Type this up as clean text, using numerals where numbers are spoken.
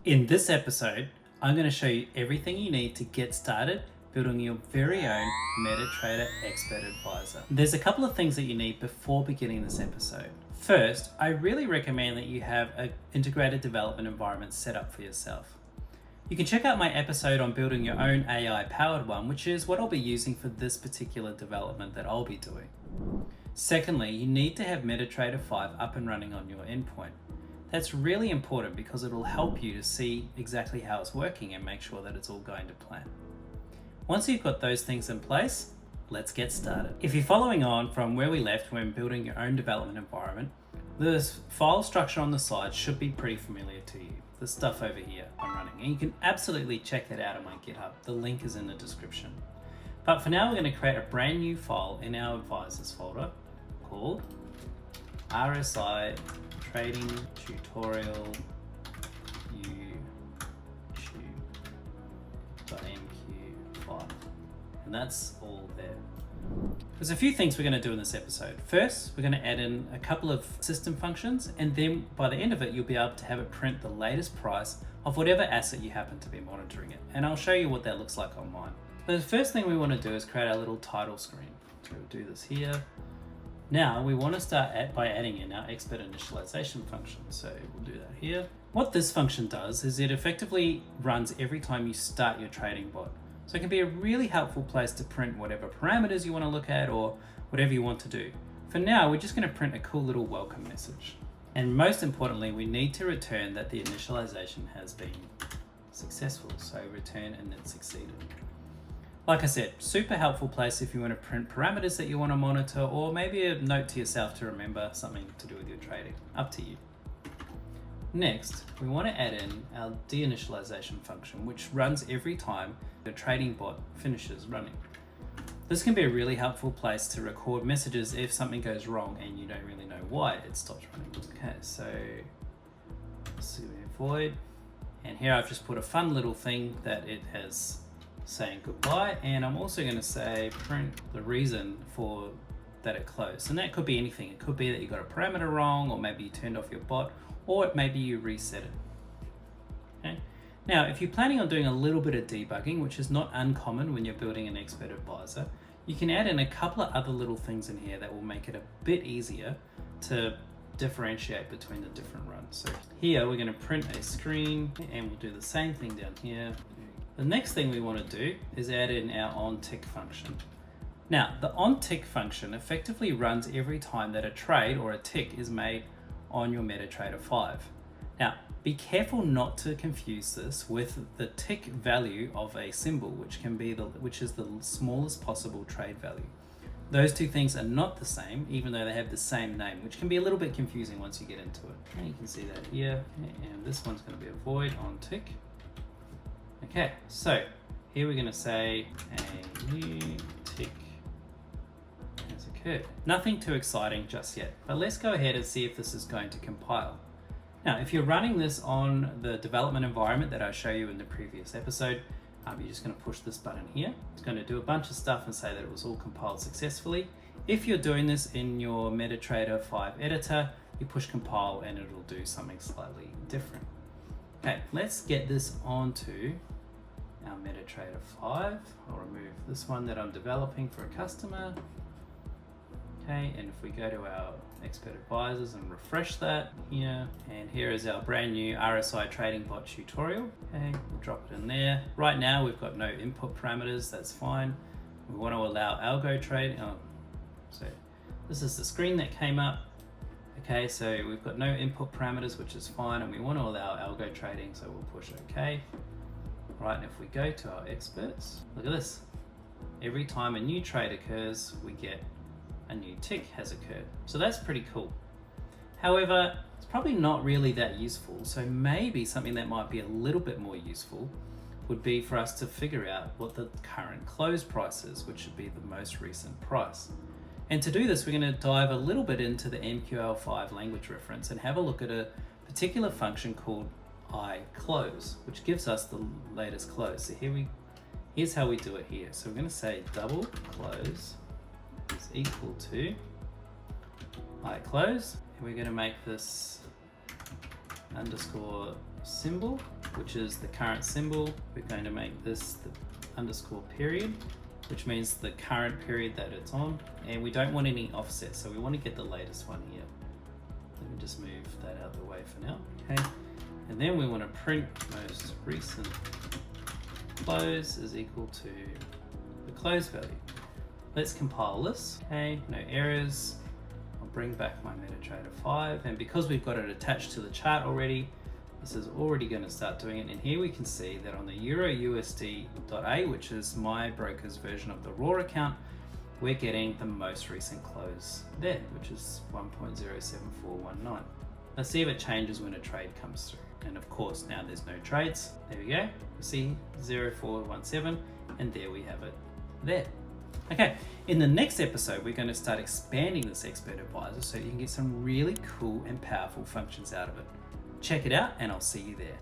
In this episode, I'm going to show you everything you need to get started building your very own MetaTrader expert advisor. There's a couple of things that you need before beginning this episode. First, I really recommend that you have an integrated development environment set up for yourself. You can check out my episode on building your own AI-powered one, which is what I'll be using for this particular development that I'll be doing. Secondly, you need to have MetaTrader5 up and running on your endpoint. That's really important because it'll help you to see exactly how it's working and make sure that it's all going to plan. Once you've got those things in place, let's get started. If you're following on from where we left when building your own development environment, the file structure on the side should be pretty familiar to you. The stuff over here I'm running, and you can absolutely check that out on my GitHub. The link is in the description. But for now, we're going to create a brand new file in our advisors folder called RSI Trading Tutorial YouTube.mq5, and that's all there. There's a few things we're going to do in this episode. First, we're going to add in a couple of system functions, and then by the end of it, you'll be able to have it print the latest price of whatever asset you happen to be monitoring it. And I'll show you what that looks like on mine. The first thing we want to do is create our little title screen. So we'll do this here. Now we want to start by adding in our expert initialization function. So we'll do that here. What this function does is it effectively runs every time you start your trading bot. So it can be a really helpful place to print whatever parameters you want to look at or whatever you want to do. For now, we're just going to print a cool little welcome message. And most importantly, we need to return that the initialization has been successful. So return and it succeeded. Like I said, super helpful place if you want to print parameters that you want to monitor, or maybe a note to yourself to remember something to do with your trading. Up to you. Next, we want to add in our deinitialization function, which runs every time the trading bot finishes running. This can be a really helpful place to record messages if something goes wrong and you don't really know why it stops running. Okay, so void, and here I've just put a fun little thing that it has saying goodbye, and I'm also going to say print the reason for that it closed, and that could be anything. It could be that you got a parameter wrong, or maybe you turned off your bot, or maybe you reset it. Okay. Now, if you're planning on doing a little bit of debugging, which is not uncommon when you're building an expert advisor, you can add in a couple of other little things in here that will make it a bit easier to differentiate between the different runs. So here we're going to print a screen, and we'll do the same thing down here. The next thing we want to do is add in our OnTick function. Now, the OnTick function effectively runs every time that a trade or a tick is made on your MetaTrader 5. Now, be careful not to confuse this with the tick value of a symbol, which is the smallest possible trade value. Those two things are not the same, even though they have the same name, which can be a little bit confusing once you get into it. And you can see that here, and this one's going to be a void OnTick. Okay, so here we're going to say a new tick has occurred. Nothing too exciting just yet, but let's go ahead and see if this is going to compile. Now, if you're running this on the development environment that I show you in the previous episode, you're just going to push this button here. It's going to do a bunch of stuff and say that it was all compiled successfully. If you're doing this in your MetaTrader 5 editor, you push compile and it'll do something slightly different. Okay, let's get this onto our MetaTrader 5. I'll remove this one that I'm developing for a customer. Okay, and if we go to our expert advisors and refresh that here, and here is our brand new RSI trading bot tutorial. Okay, we'll drop it in there. Right now we've got no input parameters, that's fine. We want to allow algo trade. So this is the screen that came up. Okay, so we've got no input parameters, which is fine, and we want to allow algo trading, so we'll push OK. Right, and if we go to our experts, look at this. Every time a new trade occurs, we get a new tick has occurred. So that's pretty cool. However, it's probably not really that useful, so maybe something that might be a little bit more useful would be for us to figure out what the current close price is, which should be the most recent price. And to do this, we're going to dive a little bit into the MQL5 language reference and have a look at a particular function called iClose, which gives us the latest close. So here's how we do it here. So we're going to say double close is equal to iClose, and we're going to make this underscore symbol which is the current symbol. We're going to make this the underscore period, which means the current period that it's on, and we don't want any offset, so we want to get the latest one here. Let me just move that out of the way for now. Okay, and then we want to print most recent close is equal to the close value. Let's compile this. Okay, no errors. I'll bring back my MetaTrader 5, and because we've got it attached to the chart already, this is already going to start doing it. And here we can see that on the Euro USD.A, which is my broker's version of the raw account, we're getting the most recent close there, which is 1.07419. Let's see if it changes when a trade comes through. And of course, now there's no trades. There we go. You see 0417, and there we have it there. Okay, in the next episode, we're going to start expanding this expert advisor so you can get some really cool and powerful functions out of it. Check it out, and I'll see you there.